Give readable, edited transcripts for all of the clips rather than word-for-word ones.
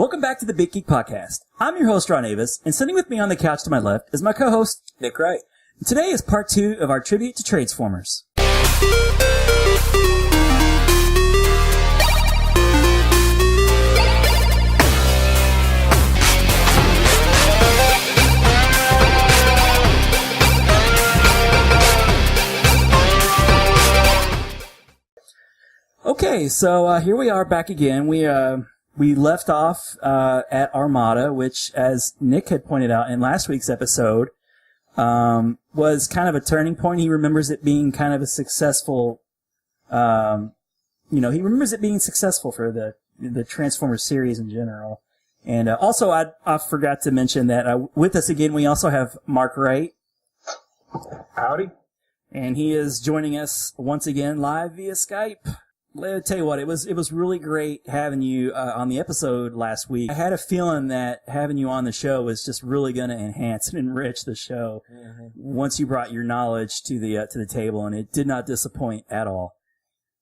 Welcome back to the BitGeek podcast. I'm your host, Ron Avis, and sitting with me on the couch to my left is my co-host, Nick Wright. Today is part 2 of our tribute to Tradesformers. Okay, so here we are back again. We left off at Armada, which, as Nick had pointed out in last week's episode, was kind of a turning point. He remembers it being kind of a successful, he remembers it being successful for the Transformers series in general. And also, I forgot to mention that with us again, we also have Mark Wright. Howdy. And he is joining us once again live via Skype. I'll tell you what, it was really great having you on the episode last week. I had a feeling that having you on the show was just really going to enhance and enrich the show once you brought your knowledge to the table, and it did not disappoint at all.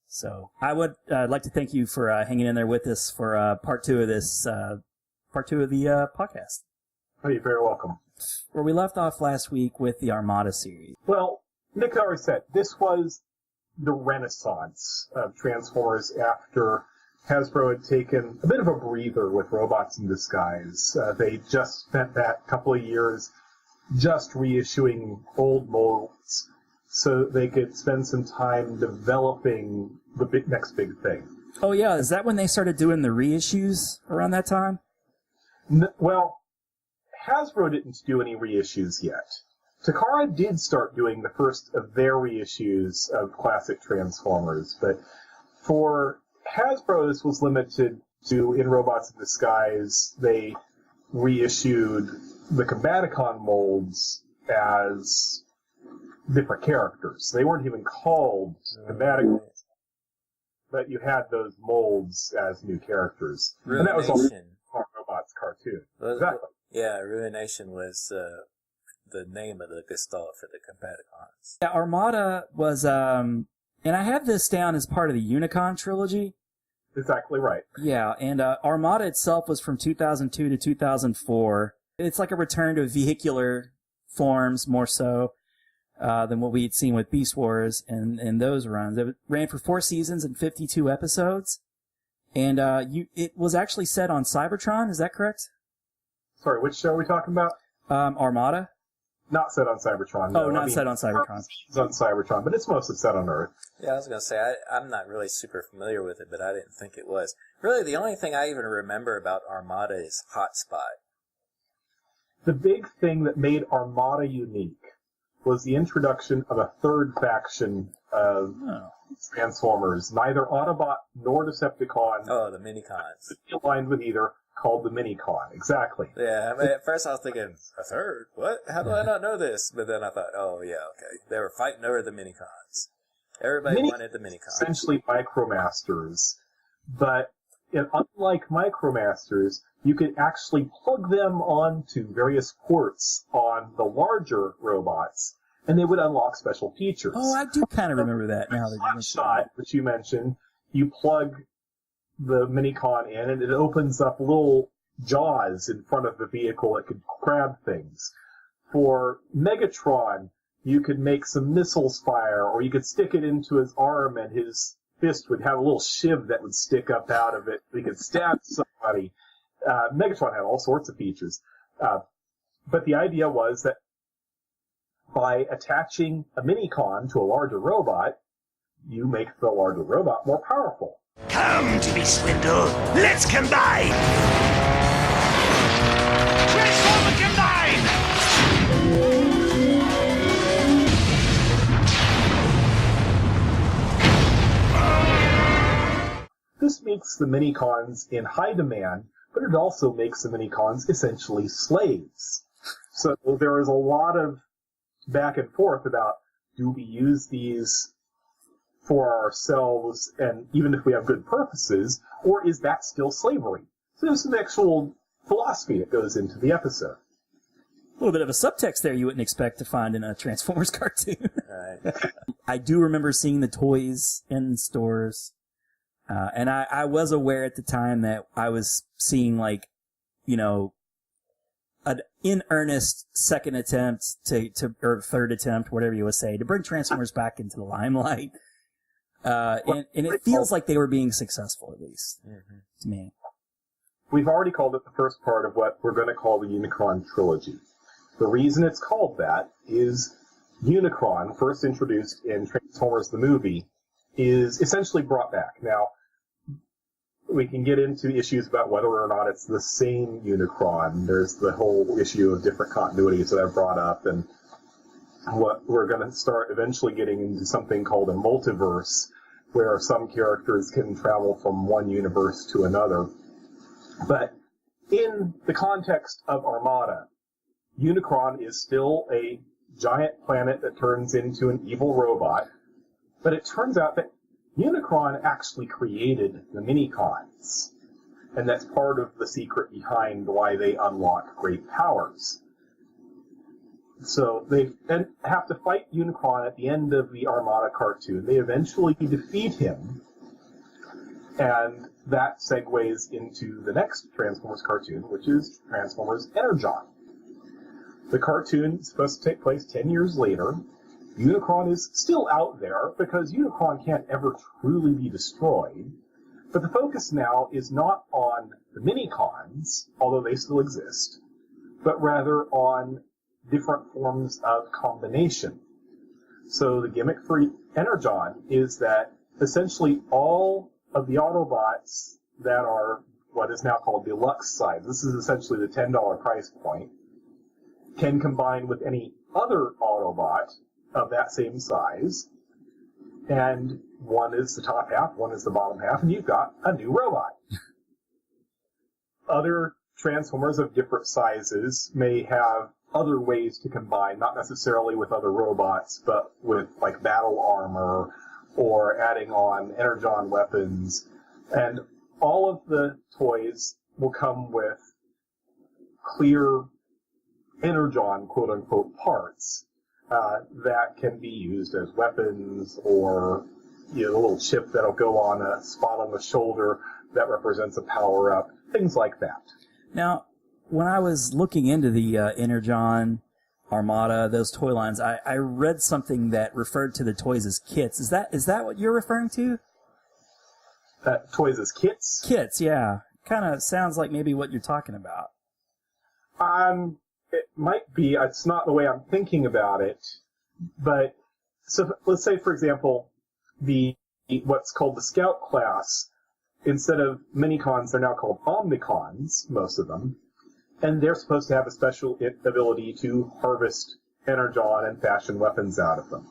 So I would like to thank you for hanging in there with us for part 2 of this part 2 of the podcast. Oh, you're very welcome. Where we left off last week with the Armada series. Well, Nick already said this was the renaissance of Transformers after Hasbro had taken a bit of a breather with Robots in Disguise. They just spent that couple of years just reissuing old molds so they could spend some time developing the next big thing. Oh yeah, is that when they started doing the reissues around that time? Well, Hasbro didn't do any reissues yet. Takara did start doing the first of their reissues of classic Transformers, but for Hasbro, this was limited to, in Robots in Disguise, they reissued the Combaticon molds as different characters. They weren't even called Combaticons, but you had those molds as new characters. Ruination. And that was all part of Robots cartoon. Exactly. Yeah, Ruination was the name of the gestalt for the Combaticons. Yeah, Armada was, and I have this down as part of the Unicon trilogy. Exactly right. Yeah, and Armada itself was from 2002 to 2004. It's like a return to vehicular forms more so than what we had seen with Beast Wars and those runs. It ran for 4 seasons and 52 episodes, and it was actually set on Cybertron. Is that correct? Sorry, which show are we talking about? Armada. Not set on Cybertron. No. Oh, not set on Cybertron. It's on Cybertron, but it's mostly set on Earth. Yeah, I was going to say, I'm not really super familiar with it, but I didn't think it was. Really, the only thing I even remember about Armada is Hotspot. The big thing that made Armada unique was the introduction of a third faction of Transformers, neither Autobot nor Decepticon. Oh, the Minicons. Aligned with either, called the Minicon. Exactly. Yeah, I mean, at first I was thinking, a third? What? How do I not know this? But then I thought, oh, yeah, okay. They were fighting over the Minicons. Everybody wanted the Minicons. Essentially Micromasters. But unlike Micromasters, you could actually plug them onto various ports on the larger robots, and they would unlock special features. Oh, I do kind of remember that now. Slapshot, which you mentioned, you plug the Minicon in, and it opens up little jaws in front of the vehicle that could grab things. For Megatron, you could make some missiles fire, or you could stick it into his arm, and his fist would have a little shiv that would stick up out of it. He could stab somebody. Megatron had all sorts of features. But the idea was that by attaching a Minicon to a larger robot, you make the larger robot more powerful. Come to me, Swindle. Let's combine! Transform and combine! This makes the Minicons in high demand, but it also makes the Minicons essentially slaves. So there is a lot of back and forth about, do we use these for ourselves, and even if we have good purposes, or is that still slavery? So there's some actual philosophy that goes into the episode. A little bit of a subtext there you wouldn't expect to find in a Transformers cartoon. Right. I do remember seeing the toys in stores. And I was aware at the time that I was seeing, like, you know, an in earnest second attempt or third attempt, whatever you would say, to bring Transformers back into the limelight. And it feels like they were being successful, at least, to me. We've already called it the first part of what we're going to call the Unicron trilogy. The reason it's called that is Unicron, first introduced in Transformers the movie, is essentially brought back. Now, we can get into issues about whether or not it's the same Unicron. There's the whole issue of different continuities that I've brought up, and what we're going to start eventually getting into something called a multiverse, where some characters can travel from one universe to another. But in the context of Armada, Unicron is still a giant planet that turns into an evil robot, but it turns out that Unicron actually created the Minicons, and that's part of the secret behind why they unlock great powers. So they have to fight Unicron at the end of the Armada cartoon. They eventually defeat him, and that segues into the next Transformers cartoon, which is Transformers Energon. The cartoon is supposed to take place 10 years later. Unicron is still out there because Unicron can't ever truly be destroyed. But the focus now is not on the Minicons, although they still exist, but rather on different forms of combination. So the gimmick for Energon is that essentially all of the Autobots that are what is now called deluxe size, this is essentially the $10 price point, can combine with any other Autobot of that same size, and one is the top half, one is the bottom half, and you've got a new robot. Other Transformers of different sizes may have other ways to combine, not necessarily with other robots, but with like battle armor or adding on Energon weapons. And all of the toys will come with clear Energon, quote-unquote, parts that can be used as weapons, or a little chip that'll go on a spot on the shoulder that represents a power-up, things like that. Now, when I was looking into the Energon, Armada, those toy lines, I read something that referred to the toys as kits. Is that what you're referring to? Toys as kits? Kits, yeah. Kind of sounds like maybe what you're talking about. It might be. It's not the way I'm thinking about it. But, so let's say, for example, what's called the Scout class, instead of Minicons, they're now called Omnicons, most of them. And they're supposed to have a special ability to harvest Energon and fashion weapons out of them.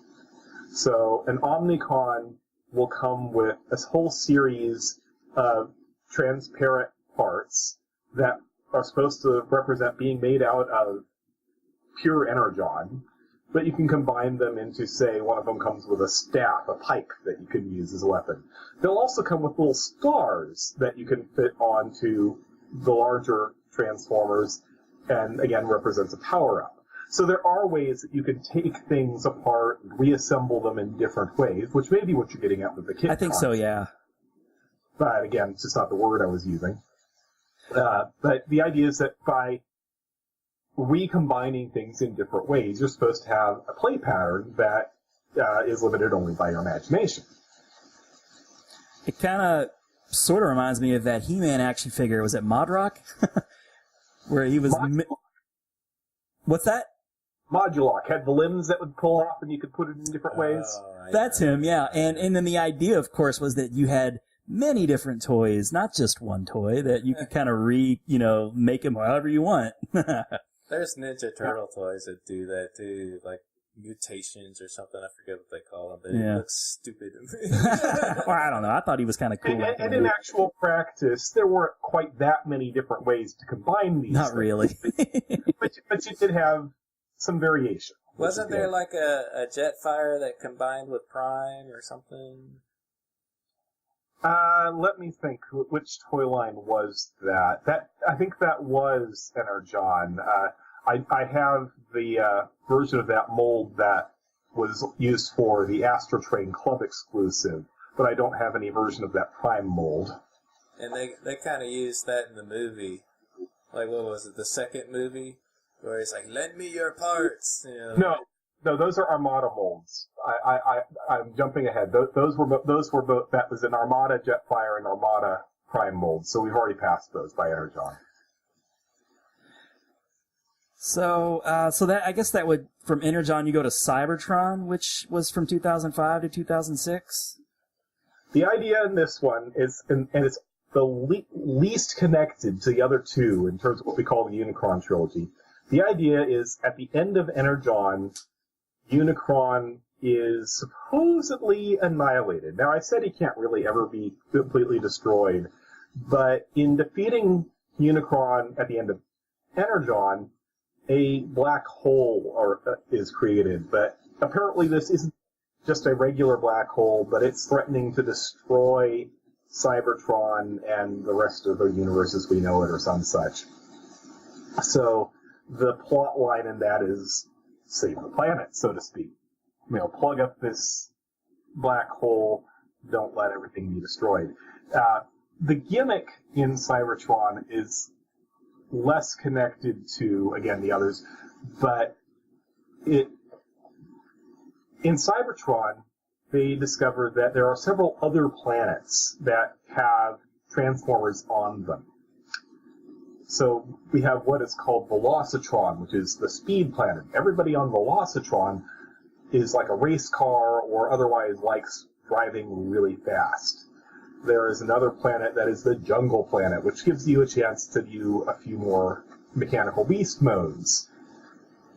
So an Omnicon will come with a whole series of transparent parts that are supposed to represent being made out of pure Energon, but you can combine them into, say, one of them comes with a staff, a pike that you can use as a weapon. They'll also come with little stars that you can fit onto the larger Transformers, and again represents a power-up. So there are ways that you can take things apart, reassemble them in different ways, which may be what you're getting at with the kit. I think so, yeah. But again, it's just not the word I was using. But the idea is that by recombining things in different ways, you're supposed to have a play pattern that is limited only by your imagination. It kind of sort of reminds me of that He-Man action figure. Was it Modrock? Where he was... What's that? Modulock. Had the limbs that would pull off and you could put it in different ways. That's him, yeah. And then the idea, of course, was that you had many different toys, not just one toy, that you could kind of make them however you want. There's Ninja Turtle toys that do that too, like mutations or something. I forget what they call them, but it looks stupid. Well, I don't know. I thought he was kind of cool. And in actual practice, there weren't quite that many different ways to combine these Not things. Really. but you did have some variation. Wasn't there like a Jetfire that combined with Prime or something? Let me think. Which toy line was that? I think that was Energon. I have the version of that mold that was used for the Astro Train Club exclusive. but I don't have any version of that Prime mold. And they kind of used that in the movie. Like, what was it, the second movie? Where he's like, lend me your parts. You know? No, those are Armada molds. I'm jumping ahead. Those were both, that was an Armada Jetfire and Armada Prime mold, so we've already passed those by Energon. So that, I guess that would, from Energon, you go to Cybertron, which was from 2005 to 2006? The idea in this one is, and it's the least connected to the other two in terms of what we call the Unicron trilogy. The idea is, at the end of Energon, Unicron is supposedly annihilated. Now, I said he can't really ever be completely destroyed, but in defeating Unicron at the end of Energon, a black hole is created. But apparently this isn't just a regular black hole, but it's threatening to destroy Cybertron and the rest of the universe as we know it, or some such. So the plot line in that is save the planet, so to speak. You know, plug up this black hole, don't let everything be destroyed. The gimmick in Cybertron is less connected to, again, the others, but in Cybertron, they discovered that there are several other planets that have Transformers on them. So we have what is called Velocitron, which is the speed planet. Everybody on Velocitron is like a race car or otherwise likes driving really fast. There is another planet that is the Jungle Planet, which gives you a chance to view a few more mechanical beast modes.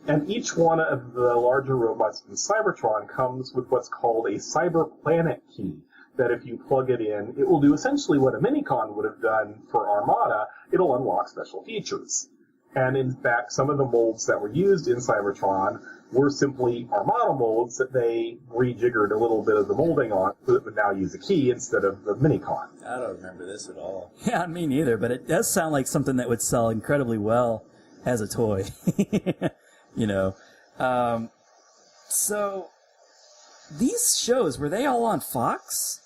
And each one of the larger robots in Cybertron comes with what's called a Cyber Planet key, that if you plug it in, it will do essentially what a Minicon would have done for Armada. It'll unlock special features. And in fact, some of the molds that were used in Cybertron were simply Armada molds that they rejiggered a little bit of the molding on, so it would now use a key instead of the Minicon. I don't remember this at all. Yeah, me neither, but it does sound like something that would sell incredibly well as a toy. You know. So, these shows, were they all on Fox?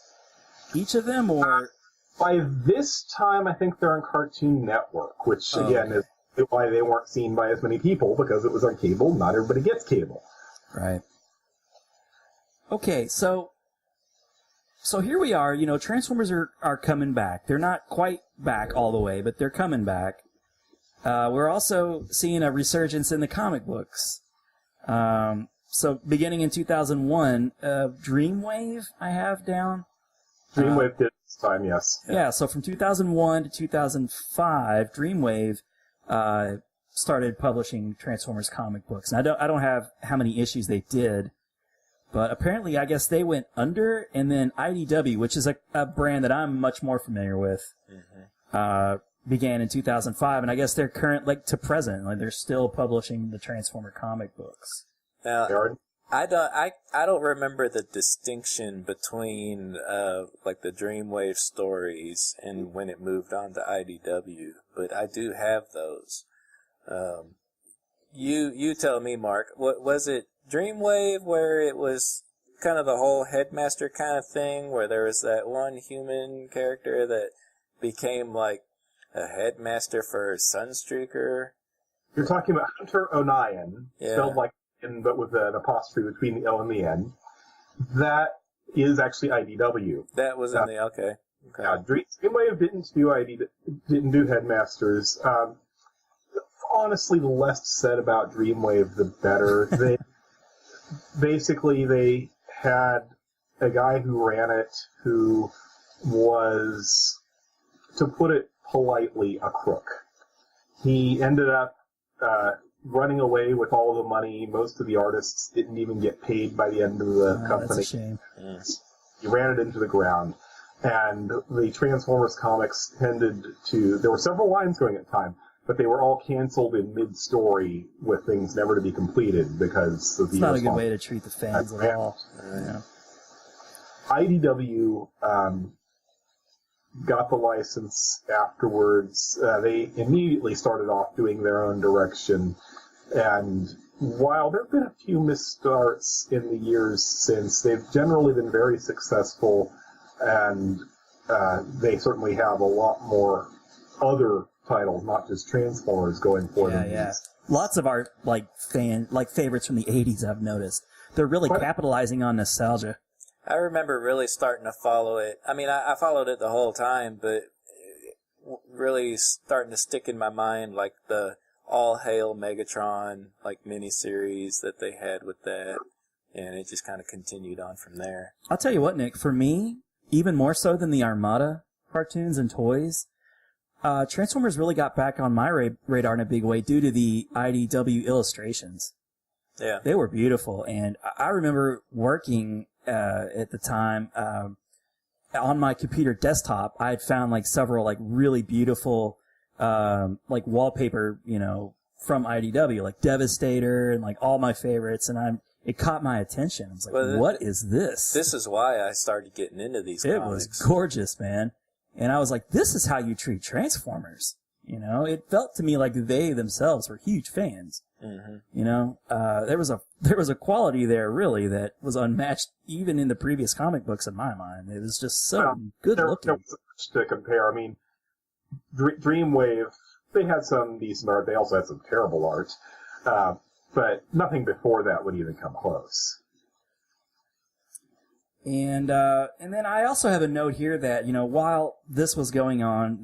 Each of them, or? By this time, I think they're on Cartoon Network, which, again, is why they weren't seen by as many people, because it was on cable. Not everybody gets cable. Right. Okay, so here we are. You know, Transformers are coming back. They're not quite back all the way, but they're coming back. We're also seeing a resurgence in the comic books. So beginning in 2001, Dreamwave I have down. Dreamwave did this time, yes. Yeah, so from 2001 to 2005, Dreamwave started publishing Transformers comic books. And I don't have how many issues they did, but apparently I guess they went under, and then IDW, which is a brand that I'm much more familiar with, began in 2005, and I guess they're current, like, to present, like, they're still publishing the Transformer comic books. Now, I don't remember the distinction between like the Dreamwave stories and when it moved on to IDW, but I do have those. You tell me, Mark. What was it? Dreamwave, where it was kind of the whole headmaster kind of thing, where there was that one human character that became like a headmaster for Sunstreaker. You're talking about Hunter O'Nien, spelled like N, but with an apostrophe between the O and the N. That is actually IDW. That was in the okay. Dreamwave didn't do headmasters. Honestly, the less said about Dreamwave, the better. They had a guy who ran it who was, to put it politely, a crook. He ended up running away with all the money. Most of the artists didn't even get paid by the end of the company. That's a shame. He ran it into the ground. And the Transformers comics tended to... There were several lines going at the time, but they were all canceled in mid-story with things never to be completed because of the... It's not a good way to treat the fans at all. Yeah. IDW got the license afterwards. They immediately started off doing their own direction. And while there have been a few misstarts in the years since, they've generally been very successful. And they certainly have a lot more other titles, not just Transformers, going for them. Yeah. Lots of our favorites from the 80s, I've noticed. They're really capitalizing on nostalgia. I remember really starting to follow it. I mean, I followed it the whole time, but really starting to stick in my mind, like the All Hail Megatron, like miniseries that they had with that, and it just kind of continued on from there. I'll tell you what, Nick, for me, even more so than the Armada cartoons and toys, Transformers really got back on my radar in a big way due to the IDW illustrations. Yeah. They were beautiful, and I remember working at the time on my computer desktop. I had found like several like really beautiful like wallpaper, from IDW, like Devastator and like all my favorites, and it caught my attention. I was like, what is this? This is why I started getting into these comics. It was gorgeous, man. And I was like, this is how you treat Transformers. It felt to me like they themselves were huge fans. Mm-hmm. There was a quality there really that was unmatched even in the previous comic books in my mind. It was just so good looking. There was much to compare. I mean, Dreamwave, they had some decent art. They also had some terrible art. But nothing before that would even come close. And then I also have a note here that, while this was going on,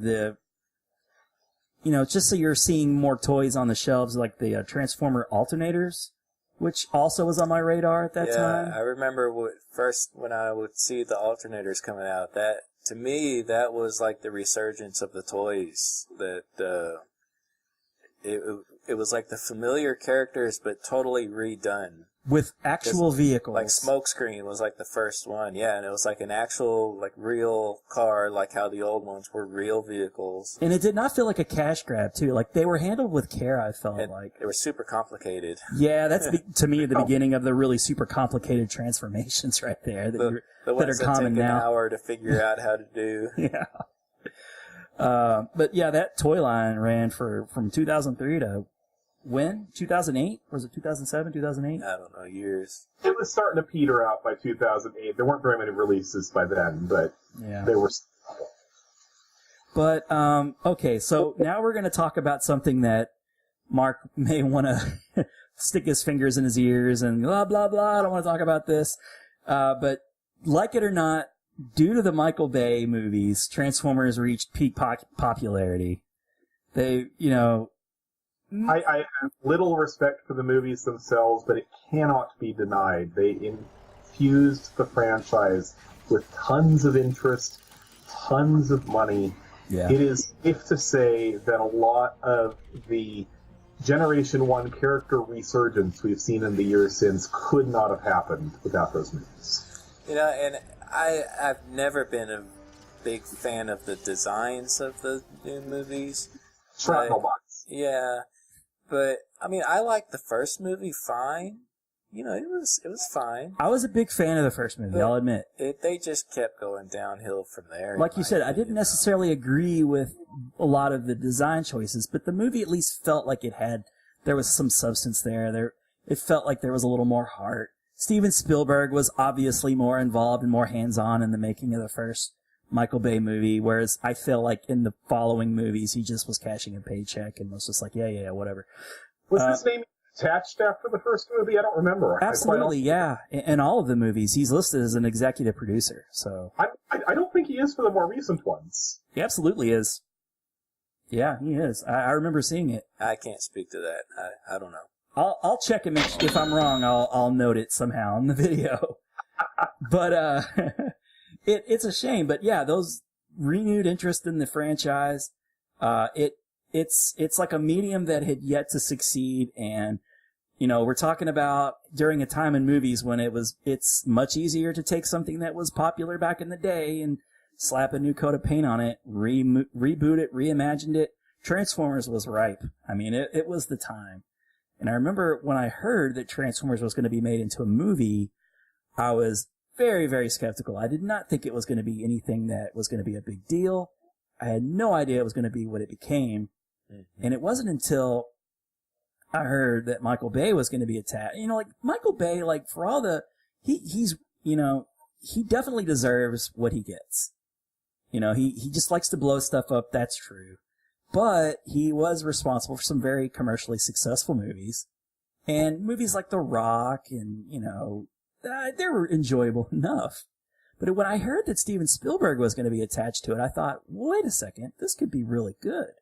just so you're seeing more toys on the shelves, like the Transformer alternators, which also was on my radar at that time. Yeah, I remember when I would see the alternators coming out, that, to me, that was like the resurgence of the toys, that, it was like the familiar characters, but totally redone. With actual vehicles. Like Smokescreen was like the first one, yeah, and it was like an actual, like, real car, like how the old ones were real vehicles. And it did not feel like a cash grab, too. Like, they were handled with care, I felt like. They were super complicated. Yeah, that's, to me, the beginning of the really super complicated transformations right there the ones that take an hour to figure out how to do. Yeah. But yeah, that toy line ran from 2003 to when? 2008? Or was it 2007, 2008? I don't know, years. It was starting to peter out by 2008. There weren't very many releases by then, but they were. But, okay, so now we're going to talk about something that Mark may want to stick his fingers in his ears and blah, blah, blah. I don't want to talk about this. But like it or not, due to the Michael Bay movies, Transformers reached peak popularity. They, I have little respect for the movies themselves, but it cannot be denied. They infused the franchise with tons of interest, tons of money. Yeah. It is safe to say that a lot of the Generation 1 character resurgence we've seen in the years since could not have happened without those movies. And I've never been a big fan of the designs of the new movies. Shrapnel box. Yeah. But, I mean, I liked the first movie fine. It was fine. I was a big fan of the first movie, I'll admit. They just kept going downhill from there. Like you said, I didn't necessarily agree with a lot of the design choices, but the movie at least felt like there was some substance there. It felt like there was a little more heart. Steven Spielberg was obviously more involved and more hands-on in the making of the first Michael Bay movie, whereas I feel like in the following movies, he just was cashing a paycheck and was just like, yeah, whatever. Was his name attached after the first movie? I don't remember. Absolutely, yeah. In all of the movies, he's listed as an executive producer. So I don't think he is for the more recent ones. He absolutely is. Yeah, he is. I remember seeing it. I can't speak to that. I don't know. I'll check and if I'm wrong, I'll note it somehow in the video. But it's a shame. But yeah, those renewed interest in the franchise. It's like a medium that had yet to succeed, and we're talking about during a time in movies when it's much easier to take something that was popular back in the day and slap a new coat of paint on it, reboot it, reimagined it. Transformers was ripe. I mean, it was the time. And I remember when I heard that Transformers was going to be made into a movie, I was very, very skeptical. I did not think it was going to be anything that was going to be a big deal. I had no idea it was going to be what it became. Mm-hmm. And it wasn't until I heard that Michael Bay was going to be attached. Michael Bay, for all the, he's he definitely deserves what he gets. You know, he just likes to blow stuff up, that's true. But he was responsible for some very commercially successful movies. And movies like The Rock and, you know, they were enjoyable enough. But when I heard that Steven Spielberg was going to be attached to it, I thought, wait a second, this could be really good.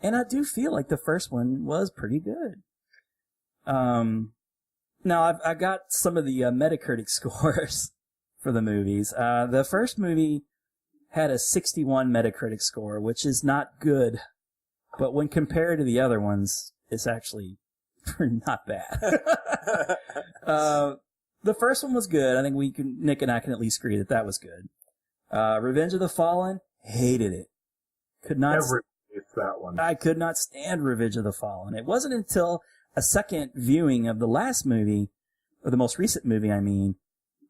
And I do feel like the first one was pretty good. Now, I got some of the Metacritic scores for the movies. The first movie had a 61 Metacritic score, which is not good. But when compared to the other ones, it's actually not bad. The first one was good. I think Nick and I can at least agree that was good. Revenge of the Fallen, hated it. Could not. It's that one. I could not stand Revenge of the Fallen. It wasn't until a second viewing of the last movie, or the most recent movie, I mean,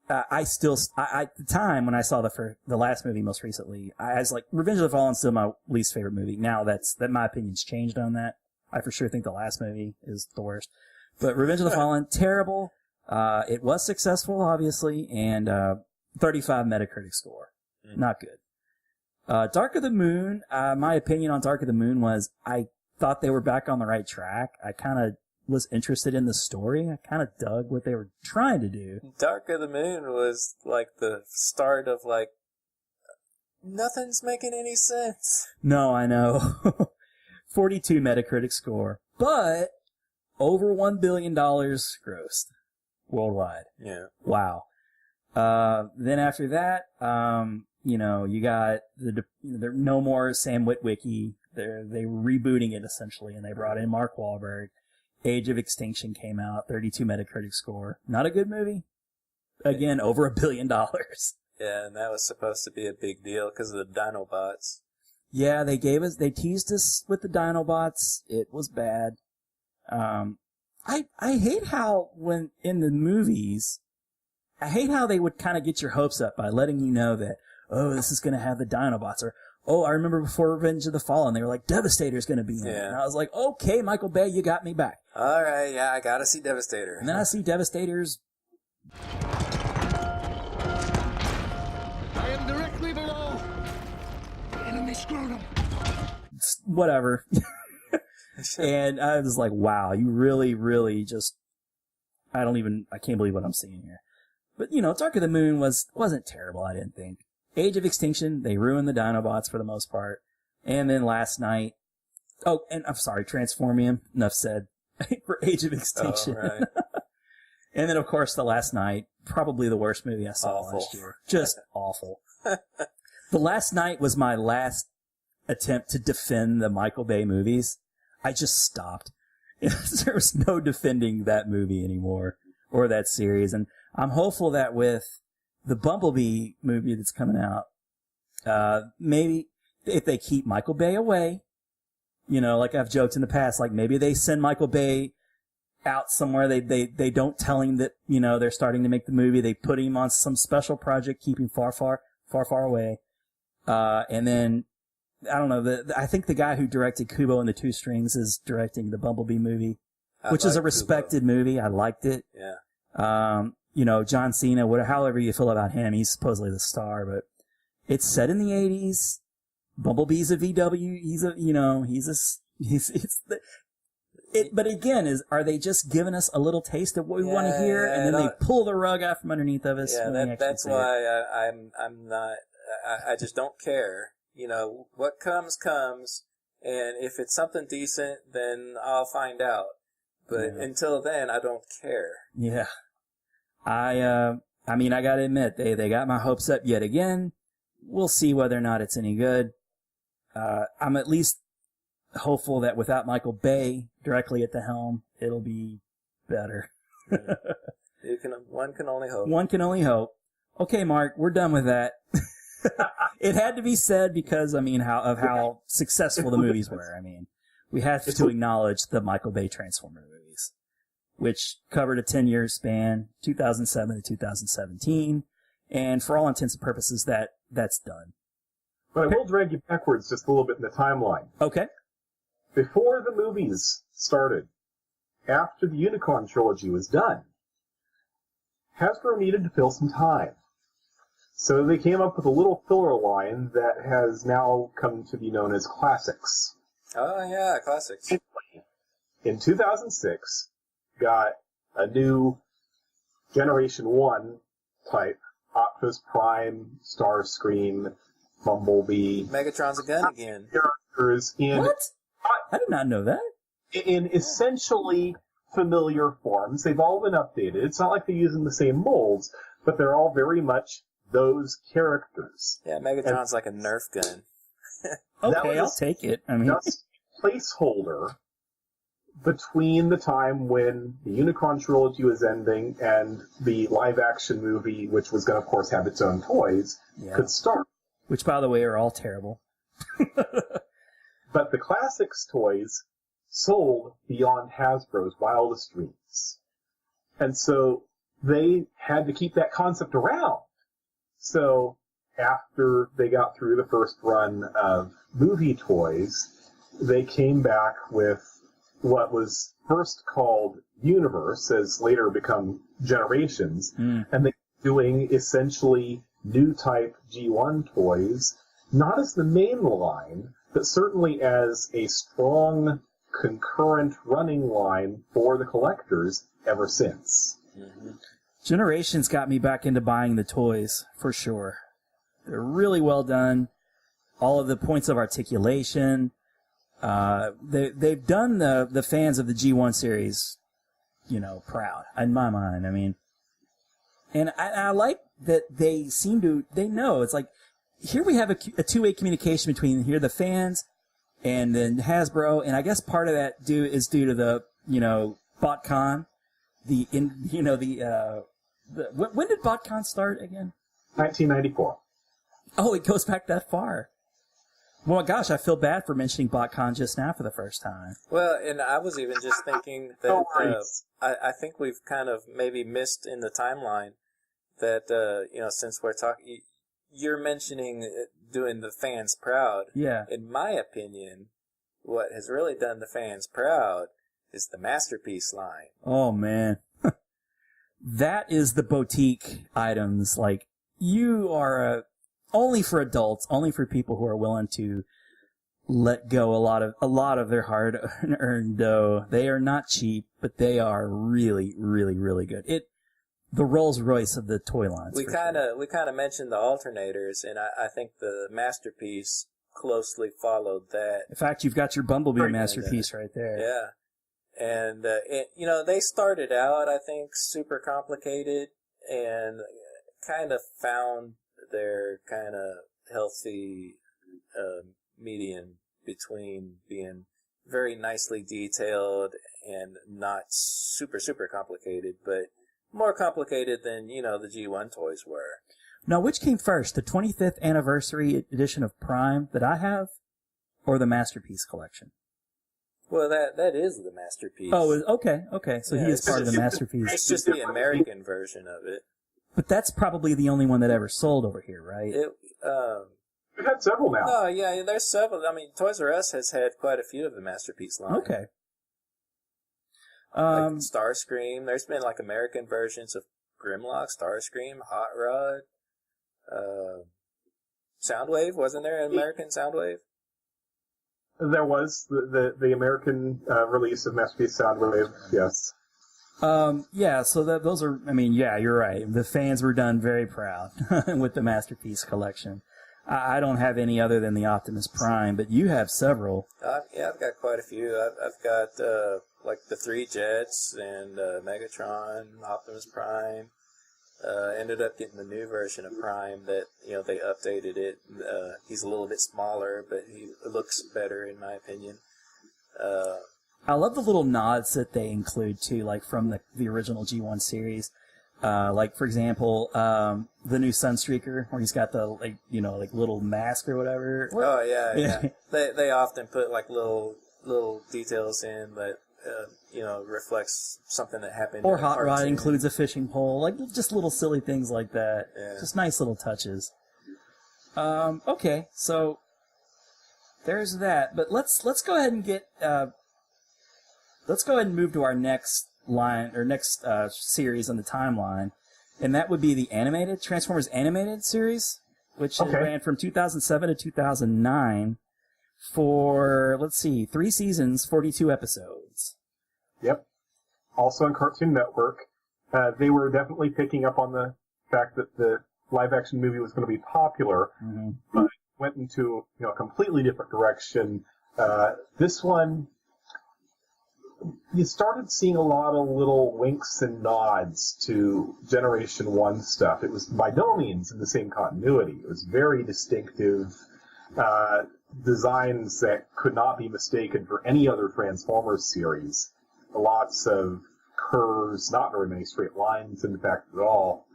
at the time when I saw the last movie most recently, I was like, Revenge of the Fallen is still my least favorite movie. Now that my opinion's changed on that. I for sure think the last movie is the worst. But Revenge of the Fallen, terrible. It was successful, obviously, and 35 Metacritic score. Not good. Dark of the Moon, my opinion on Dark of the Moon was I thought they were back on the right track. I kind of was interested in the story. I kind of dug what they were trying to do. Dark of the Moon was like the start of like, nothing's making any sense. No, I know. 42 Metacritic score. But over $1 billion grossed worldwide. Yeah. Wow. Then after that, you know, you got no more Sam Witwicky. They were rebooting it essentially, and they brought in Mark Wahlberg. Age of Extinction came out, 32 Metacritic score. Not a good movie. Again, over $1 billion. Yeah, and that was supposed to be a big deal because of the Dinobots. Yeah, they teased us with the Dinobots. It was bad. I hate how when in the movies, I hate how they would kind of get your hopes up by letting you know that, oh, this is going to have the Dinobots, or, oh, I remember before Revenge of the Fallen, they were like, Devastator's going to be in it. And I was like, okay, Michael Bay, you got me back. All right, yeah, I got to see Devastator. And then I see Devastator's. I am directly below. Enemy scrotum. Whatever. And I was like, wow, you really, really just, I can't believe what I'm seeing here. But, you know, Dark of the Moon wasn't terrible, I didn't think. Age of Extinction, they ruined the Dinobots for the most part. And then last night, oh, and I'm sorry, Transformium, enough said, for Age of Extinction. Oh, right. And then, of course, The Last Night, probably the worst movie I saw last year. Just awful. The Last Night was my last attempt to defend the Michael Bay movies. I just stopped. There was no defending that movie anymore, or that series. And I'm hopeful that with the Bumblebee movie that's coming out, maybe if they keep Michael Bay away, you know, like I've joked in the past, like maybe they send Michael Bay out somewhere. They don't tell him that, you know, they're starting to make the movie. They put him on some special project, keep him far away. And then, I don't know, I think the guy who directed Kubo and the Two Strings is directing the Bumblebee movie, which is a respected movie. I liked it. Yeah. You know, John Cena, however you feel about him, he's supposedly the star, but it's set in the 80s. Bumblebee's a VW. But again, are they just giving us a little taste of what we want to hear, and then they pull the rug out from underneath of us? Yeah, that's why I'm not. I just don't care. You know, what comes, and if it's something decent, then I'll find out. But until then, I don't care. Yeah. I mean, I gotta admit, they got my hopes up yet again. We'll see whether or not it's any good. I'm at least hopeful that without Michael Bay directly at the helm, it'll be better. One can only hope. One can only hope. Okay, Mark, we're done with that. It had to be said because, I mean, how successful the movies were. I mean, we have to acknowledge the Michael Bay Transformer movies, which covered a 10-year span, 2007 to 2017, and for all intents and purposes, that's done. But I will drag you backwards just a little bit in the timeline. Okay. Before the movies started, after the Unicorn trilogy was done, Hasbro needed to fill some time. So they came up with a little filler line that has now come to be known as Classics. Oh, yeah, classics. In 2006, got a new Generation 1 type, Optimus Prime, Starscream, Bumblebee. Megatron's a gun again. Characters in... What? I did not know that. In essentially familiar forms. They've all been updated. It's not like they're using the same molds, but they're all very much those characters. Yeah, Megatron's like a Nerf gun. Okay, I'll take it. I mean, just placeholder between the time when the Unicron trilogy was ending and the live-action movie, which was going to, of course, have its own toys, could start. Which, by the way, are all terrible. But the Classics toys sold beyond Hasbro's wildest dreams. And so they had to keep that concept around. So after they got through the first run of movie toys, they came back with what was first called Universe, as later become Generations, and they were doing essentially new type G1 toys, not as the main line, but certainly as a strong concurrent running line for the collectors ever since. Generations got me back into buying the toys, for sure. They're really well done. All of the points of articulation. They've done the fans of the G1 series, proud, in my mind. I mean, and I like that they seem to, they know. It's like, here we have a two-way communication between here, the fans, and then Hasbro, and I guess part of that is due to the, BotCon. When did BotCon start again? 1994. Oh, it goes back that far. Well, gosh, I feel bad for mentioning BotCon just now for the first time. Well, and I was even just thinking that I think we've kind of maybe missed in the timeline that, since we're talking, you're mentioning doing the fans proud. Yeah. In my opinion, what has really done the fans proud is the Masterpiece line. Oh, man. That is the boutique items. Like, you are only for adults, only for people who are willing to let go a lot of their hard-earned dough. They are not cheap, but they are really, really, really good. The Rolls Royce of the toy lines. We kind of mentioned the alternators, and I think the Masterpiece closely followed that. In fact, you've got your Bumblebee Masterpiece right there. Yeah. And, they started out, I think, super complicated and kind of found their kind of healthy medium between being very nicely detailed and not super, super complicated, but more complicated than, the G1 toys were. Now, which came first, the 25th anniversary edition of Prime that I have, or the Masterpiece collection? Well, that is the Masterpiece. Oh, okay. So he is part of the Masterpiece. It's just the American version of it. But that's probably the only one that ever sold over here, right? We've had several now. Oh, yeah, there's several. I mean, Toys R Us has had quite a few of the Masterpiece line. Okay. Like Starscream. There's been, American versions of Grimlock, Starscream, Hot Rod, Soundwave. Wasn't there an American Soundwave? There was the American release of Masterpiece Soundwave, yes. Yeah, so those are, you're right. The fans were done very proud with the Masterpiece collection. I don't have any other than the Optimus Prime, but you have several. I've got quite a few. I've got, the 3 Jets and Megatron, Optimus Prime. Ended up getting the new version of Prime that, they updated it. He's a little bit smaller, but he looks better in my opinion. I love the little nods that they include too, from the original G1 series. For example, the new Sunstreaker, where he's got the, little mask or whatever. Oh, yeah. They often put, little details in that, reflects something that happened. Or Hot Rod includes a fishing pole, just little silly things like that. Yeah. Just nice little touches. Okay, so there's that. But let's go ahead and let's go ahead and move to our next line or next series on the timeline, And that would be the Transformers animated series, which ran from 2007 to 2009 for, 3 seasons, 42 episodes. Yep. Also on Cartoon Network. They were definitely picking up on the fact that the live-action movie was going to be popular, but went into a completely different direction. This one, you started seeing a lot of little winks and nods to Generation 1 stuff. It was by no means in the same continuity. It was very distinctive designs that could not be mistaken for any other Transformers series. Lots of curves, not very many straight lines, in fact, at all.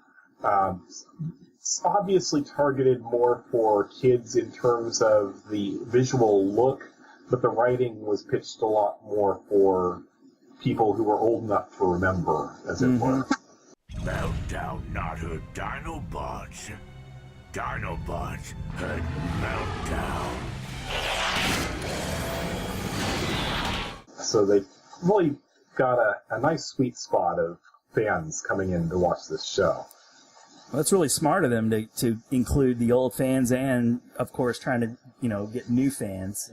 It's obviously targeted more for kids in terms of the visual look, but the writing was pitched a lot more for people who were old enough to remember, as it were. Meltdown not heard Dinobots. Dinobots heard Meltdown. So they really got a nice sweet spot of fans coming in to watch this show. Well, that's really smart of them to include the old fans and, of course, trying to, get new fans.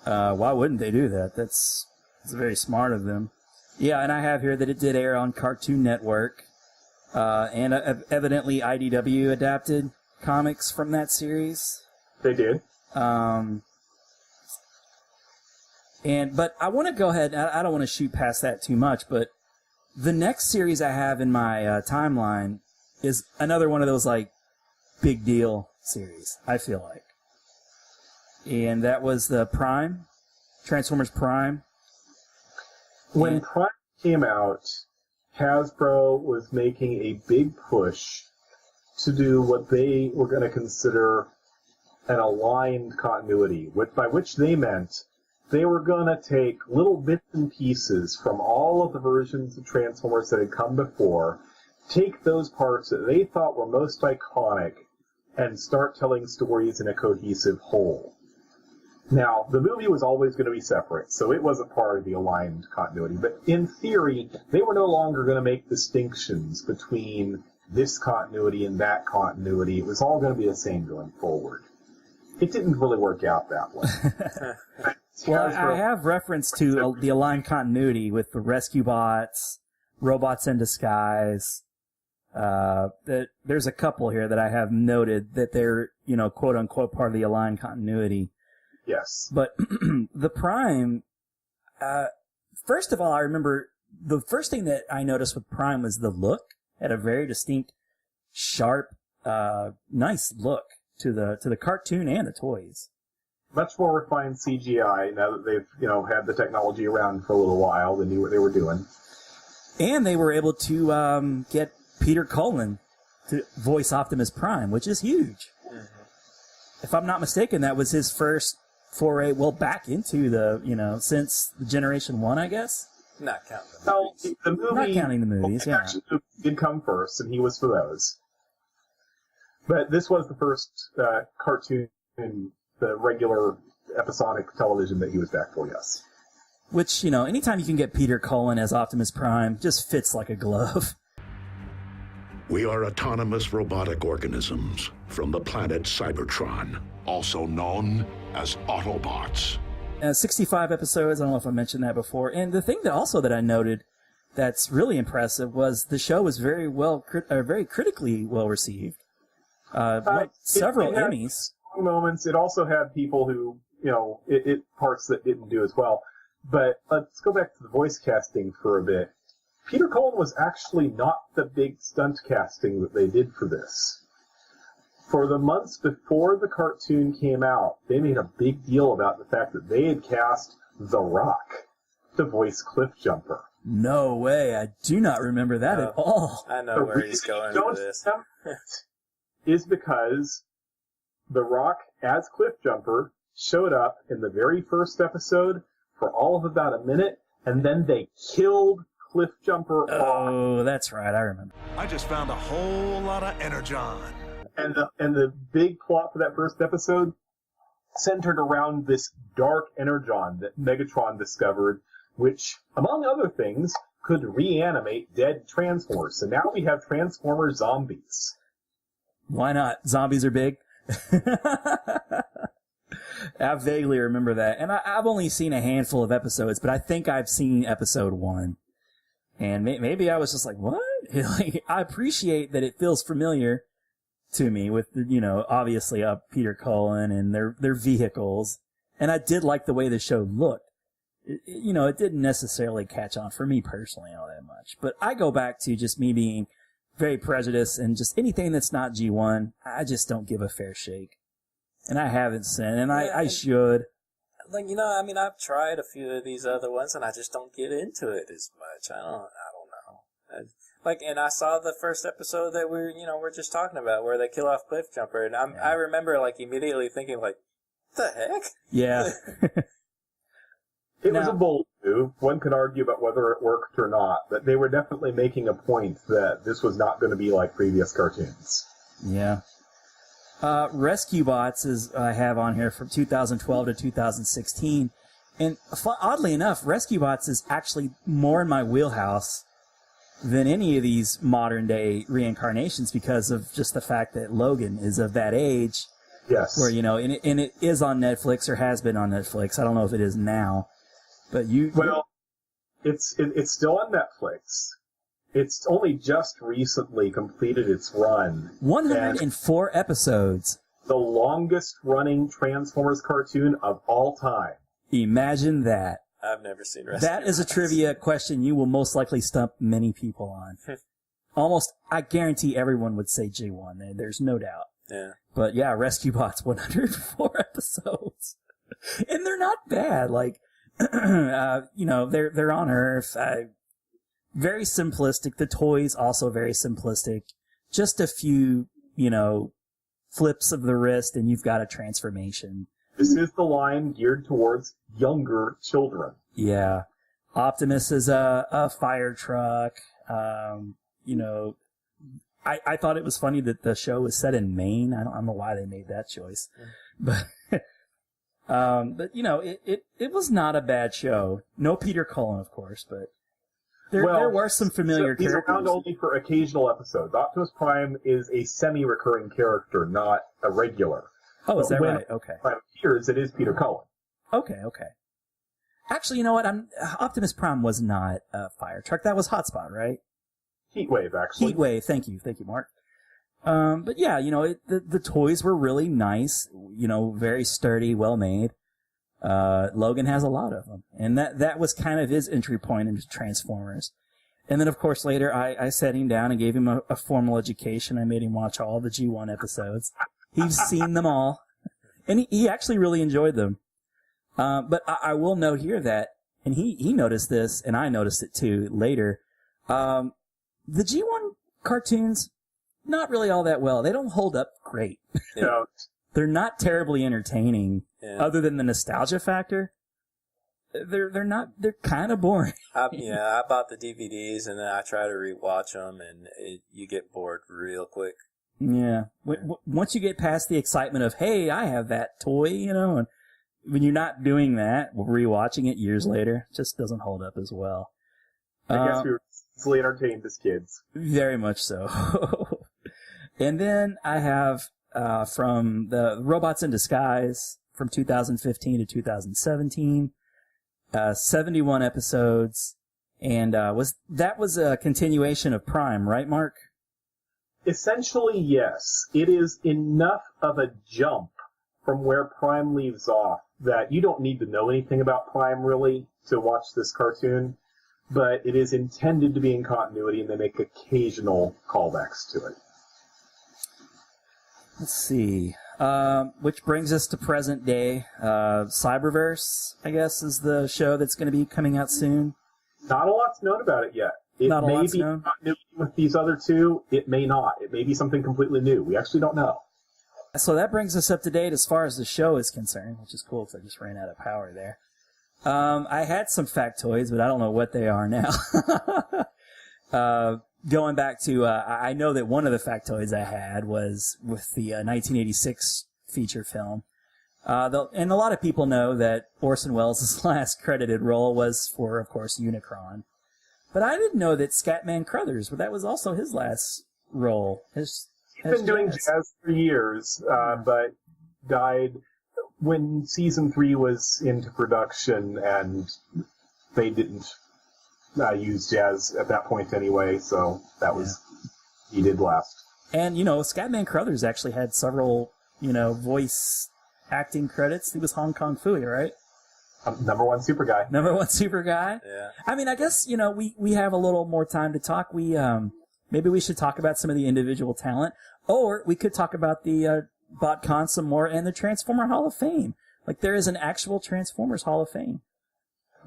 Why wouldn't they do that? It's very smart of them. Yeah, and I have here that it did air on Cartoon Network, and evidently IDW adapted comics from that series. They did. But I want to go ahead, I don't want to shoot past that too much, but the next series I have in my timeline is another one of those, big deal series, I feel like. And that was the Prime, Transformers Prime. When Prime came out, Hasbro was making a big push to do what they were going to consider an aligned continuity, by which they meant they were going to take little bits and pieces from all of the versions of Transformers that had come before, take those parts that they thought were most iconic, and start telling stories in a cohesive whole. Now, the movie was always going to be separate, so it wasn't part of the aligned continuity, but in theory, they were no longer going to make distinctions between this continuity and that continuity. It was all going to be the same going forward. It didn't really work out that way. Well, I have reference to the aligned continuity with the rescue bots, robots in disguise. There's a couple here that I have noted that they're, quote unquote, part of the aligned continuity. Yes. But the Prime, first of all, I remember the first thing that I noticed with Prime was the look. It had a very distinct, sharp, nice look to the cartoon and the toys. Much more refined CGI now that they've, had the technology around for a little while. They knew what they were doing. And they were able to get Peter Cullen to voice Optimus Prime, which is huge. Mm-hmm. If I'm not mistaken, that was his first foray, back into the, since Generation 1, I guess? Not counting the movies. The movie, not counting the movies, yeah. Did come first, and he was for those. But this was the first cartoon in the regular episodic television that he was back for, yes. Which, anytime you can get Peter Cullen as Optimus Prime, just fits like a glove. We are autonomous robotic organisms from the planet Cybertron, also known as Autobots. 65 episodes, I don't know if I mentioned that before. And the thing that I noted that's really impressive was the show was very critically well received. Several Emmys. Moments. It also had people who, parts that didn't do as well. But let's go back to the voice casting for a bit. Peter Cullen was actually not the big stunt casting that they did for this. For the months before the cartoon came out, they made a big deal about the fact that they had cast The Rock to voice Cliffjumper. No way. I do not remember that at all. I know where he's going with this. Is because The Rock, as Cliffjumper, showed up in the very first episode for all of about a minute, and then they killed Cliffjumper off. Oh, that's right. I remember. I just found a whole lot of energon. And the big plot for that first episode centered around this dark energon that Megatron discovered, which, among other things, could reanimate dead Transformers. So now we have Transformer zombies. Why not? Zombies are big. I vaguely remember that. And I've only seen a handful of episodes, but I think I've seen episode 1. And maybe I was just like, what? Like, I appreciate that it feels familiar to me with, obviously Peter Cullen and their vehicles. And I did like the way the show looked. It didn't necessarily catch on for me personally all that much. But I go back to just me being very prejudiced, and just anything that's not G1, I just don't give a fair shake. And I haven't seen, and I should. Like, I've tried a few of these other ones, and I just don't get into it as much. I don't know. And I saw the first episode that we're just talking about, where they kill off Cliffjumper, and I remember, immediately thinking, what the heck? Yeah. It was a bold move. One could argue about whether it worked or not, but they were definitely making a point that this was not going to be like previous cartoons. Yeah. Rescue Bots is I have on here from 2012 to 2016, and oddly enough, Rescue Bots is actually more in my wheelhouse than any of these modern day reincarnations, because of just the fact that Logan is of that age. Yes. Where and it is on Netflix, or has been on Netflix. I don't know if it is now. But it's still on Netflix. It's only just recently completed its run. 104 episodes. The longest running Transformers cartoon of all time. Imagine that. I've never seen Rescue That is a trivia question you will most likely stump many people on. I guarantee everyone would say J1. There's no doubt. Yeah. But yeah, Rescue Bots, 104 episodes. And they're not bad. They're on Earth. Very simplistic. The toys also very simplistic. Just a few, flips of the wrist and you've got a transformation. This is the line geared towards younger children. Yeah. Optimus is a fire truck. I thought it was funny that the show was set in Maine. I don't know why they made that choice. But it was not a bad show. No Peter Cullen, of course, but there were some familiar he's characters. Around only for occasional episodes. Optimus Prime is a semi-recurring character, not a regular. Oh, is that right? Okay. Prime appears, it is Peter Cullen. Okay. Actually, you know what? Optimus Prime was not a fire truck. That was Hotspot, right? Heatwave, actually. Heatwave. Thank you, Mark. But yeah, the toys were really nice. Very sturdy, well made. Logan has a lot of them, and that was kind of his entry point into Transformers. And then, of course, later I sat him down and gave him a formal education. I made him watch all the G1 episodes. He's seen them all, and he actually really enjoyed them. But I will note here that, and he noticed this, and I noticed it too later. The G1 cartoons, not really all that well. They don't hold up great. Yeah. They're not terribly entertaining, other than the nostalgia factor. They're kind of boring. I bought the DVDs and then I try to rewatch them, and you get bored real quick. Yeah. Once you get past the excitement of, hey, I have that toy, and when you're not doing that, rewatching it years later, it just doesn't hold up as well. I guess we were easily entertained as kids. Very much so. And then I have from the Robots in Disguise from 2015 to 2017, 71 episodes, and was a continuation of Prime, right, Mark? Essentially, yes. It is enough of a jump from where Prime leaves off that you don't need to know anything about Prime, really, to watch this cartoon. But it is intended to be in continuity, and they make occasional callbacks to it. Let's see. Which brings us to present day. Cyberverse, I guess, is the show that's going to be coming out soon. Not a lot's known about it yet. It may be continuity with these other two. It may not. It may be something completely new. We actually don't know. So that brings us up to date as far as the show is concerned, which is cool because I just ran out of power there. I had some factoids, but I don't know what they are now. Going back to, I know that one of the factoids I had was with the 1986 feature film. And a lot of people know that Orson Welles' last credited role was for, of course, Unicron. But I didn't know that Scatman Crothers, but that was also his last role. He's been doing jazz for years, but died when season 3 was into production, and they didn't use jazz at that point anyway, so that was, he did last. And, Scatman Crothers actually had several, voice acting credits. He was Hong Kong Phooey, right? Number one super guy. Number one super guy? Yeah. I mean, I guess, we have a little more time to talk. Maybe we should talk about some of the individual talent, or we could talk about the BotCon some more and the Transformer Hall of Fame. Like, there is an actual Transformers Hall of Fame.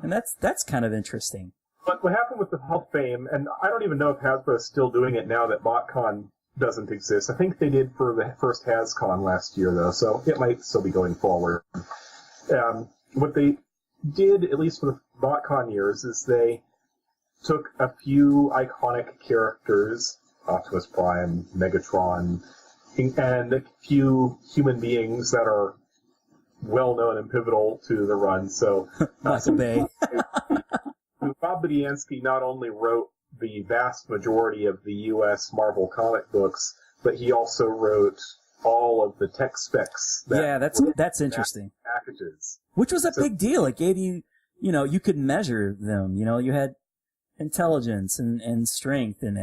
And that's kind of interesting. But what happened with the Hall of Fame, and I don't even know if Hasbro is still doing it now that BotCon doesn't exist. I think they did for the first HasCon last year, though, so it might still be going forward. What they did, at least for the BotCon years, is they took a few iconic characters, Optimus Prime, Megatron, and a few human beings that are well-known and pivotal to the run. So, Michael Bay. Bob Budiansky not only wrote the vast majority of the U.S. Marvel comic books, but he also wrote all of the tech specs. That's interesting. Packages. Which was a big deal. It gave you, you could measure them. You had intelligence and strength and,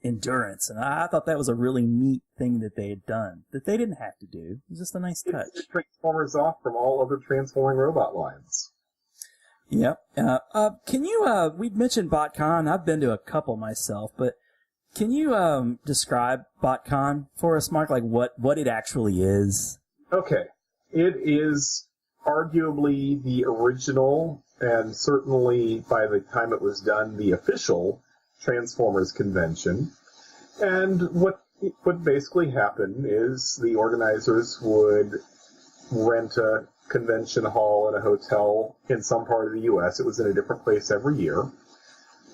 endurance. And I thought that was a really neat thing that they had done, that they didn't have to do. It was just a nice touch. It Transformers off from all other transforming robot lines. Yep. Can you, we'd mentioned BotCon. I've been to a couple myself, but can you describe BotCon for us, Mark, like what it actually is? Okay. It is arguably the original, and certainly by the time it was done, the official Transformers convention. And what basically happened is the organizers would rent a convention hall in a hotel in some part of the U.S. It was in a different place every year.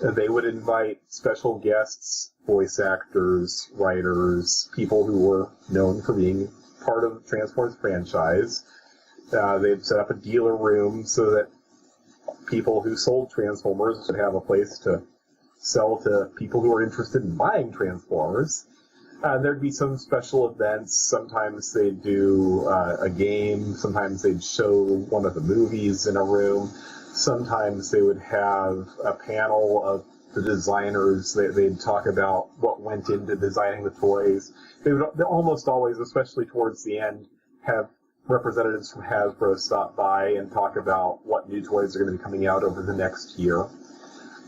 They would invite special guests, voice actors, writers, people who were known for being part of the Transformers franchise. They'd set up a dealer room so that people who sold Transformers would have a place to sell to people who were interested in buying Transformers. There'd be some special events. Sometimes they'd do a game. Sometimes they'd show one of the movies in a room. Sometimes they would have a panel of the designers. They'd talk about what went into designing the toys. They would almost always, especially towards the end, have representatives from Hasbro stop by and talk about what new toys are going to be coming out over the next year.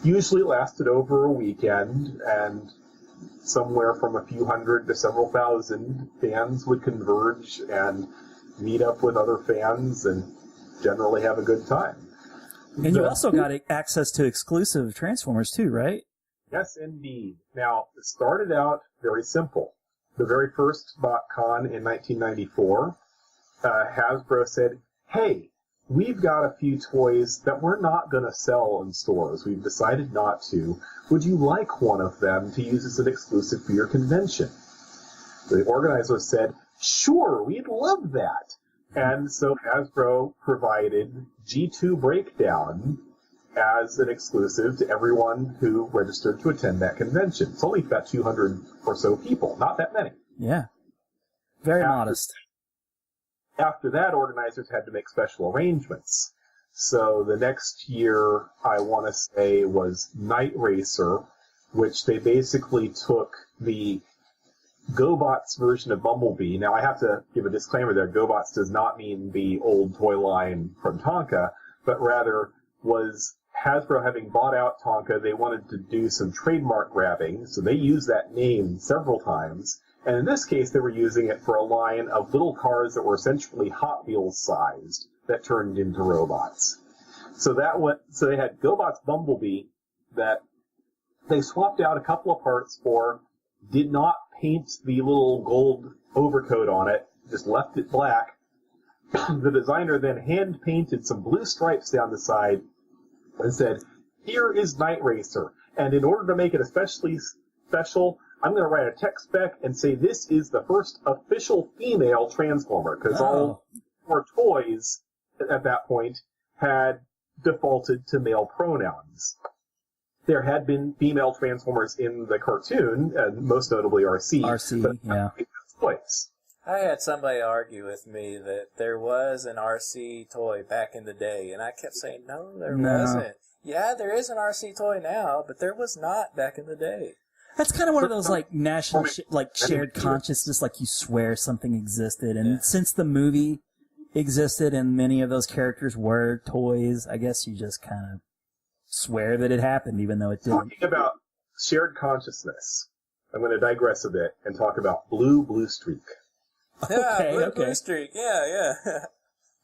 Usually it lasted over a weekend, and somewhere from a few hundred to several thousand fans would converge and meet up with other fans and generally have a good time. And you also got access to exclusive Transformers too, right? Yes, indeed. Now, it started out very simple. The very first BotCon in 1994, Hasbro said, hey, we've got a few toys that we're not going to sell in stores. We've decided not to. Would you like one of them to use as an exclusive for your convention? The organizers said, sure, we'd love that. And so Hasbro provided G2 Breakdown as an exclusive to everyone who registered to attend that convention. It's only about 200 or so people, not that many. Yeah. Very modest. After that, organizers had to make special arrangements. So the next year, I want to say, was Night Racer, which they basically took the GoBots version of Bumblebee. Now, I have to give a disclaimer there. GoBots does not mean the old toy line from Tonka, but rather was Hasbro having bought out Tonka, they wanted to do some trademark grabbing, so they used that name several times. And in this case, they were using it for a line of little cars that were essentially Hot Wheels sized that turned into robots. So they had GoBots Bumblebee that they swapped out a couple of parts for, did not paint the little gold overcoat on it, just left it black. The designer then hand painted some blue stripes down the side and said, here is Night Racer. And in order to make it especially special, I'm going to write a tech spec and say this is the first official female Transformer, because all our toys at that point had defaulted to male pronouns. there had been female Transformers in the cartoon, and most notably RC. RC, yeah. Toys. I had somebody argue with me that there was an RC toy back in the day, and I kept saying, no, there wasn't. Yeah, there is an RC toy now, but there was not back in the day. That's kind of one of those, like, national, shared consciousness, like you swear something existed. And since the movie existed and many of those characters were toys, I guess you just kind of swear that it happened, even though it didn't. Talking about shared consciousness, I'm going to digress a bit and talk about Blue Streak. Yeah, Blue Streak, yeah.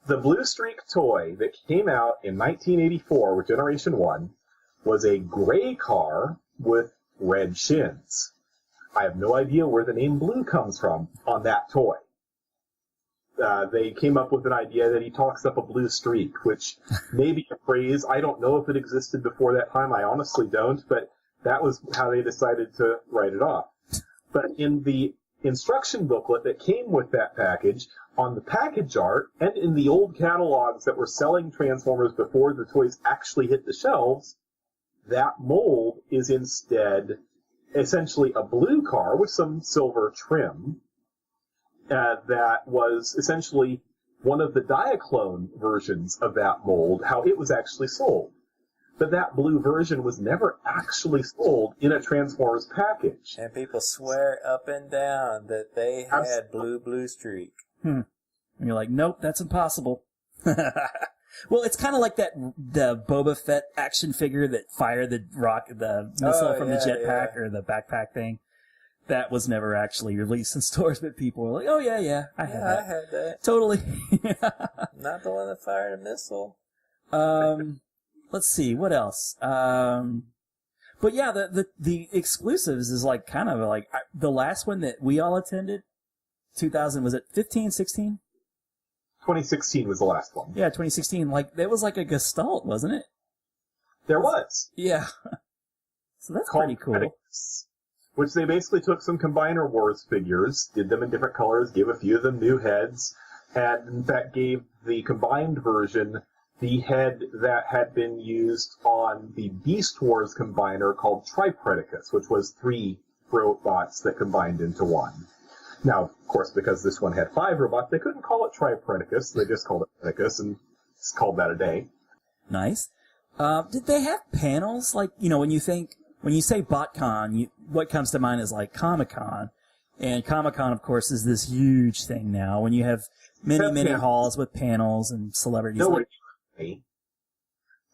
The Blue Streak toy that came out in 1984 with Generation 1 was a gray car with red shins. I have no idea where the name Blue comes from on that toy. They came up with an idea that he talks up a blue streak, which may be a phrase. I don't know if it existed before that time. I honestly don't, but that was how they decided to write it off. But in the instruction booklet that came with that package, on the package art, and in the old catalogs that were selling Transformers before the toys actually hit the shelves, that mold is instead essentially a blue car with some silver trim that was essentially one of the Diaclone versions of that mold, how it was actually sold. But that blue version was never actually sold in a Transformers package. And people swear up and down that they had Blue Streak. And you're like, nope, that's impossible. Well, it's kind of like the Boba Fett action figure that fired the missile from the jetpack or the backpack thing. That was never actually released in stores, but people were like, oh, yeah, I had that. I had that. Totally. Not the one that fired a missile. Let's see, what else? But yeah, the exclusives is like kind of like the last one that we all attended, 2000, was it 15, 16? 2016 was the last one. Yeah, 2016. Like, it was like a Gestalt, wasn't it? There was. Yeah. So that's pretty cool. Predicts, which they basically took some Combiner Wars figures, did them in different colors, gave a few of them new heads, and in fact gave the combined version the head that had been used on the Beast Wars combiner called Tripredicus, which was 3 robots that combined into one. Now, of course, because this one had 5 robots, they couldn't call it Tripredicus. They just called it Predicus, and it's called that a day. Nice. Did they have panels? Like, when you say BotCon, what comes to mind is like Comic-Con. And Comic-Con, of course, is this huge thing now when you have many halls with panels and celebrities.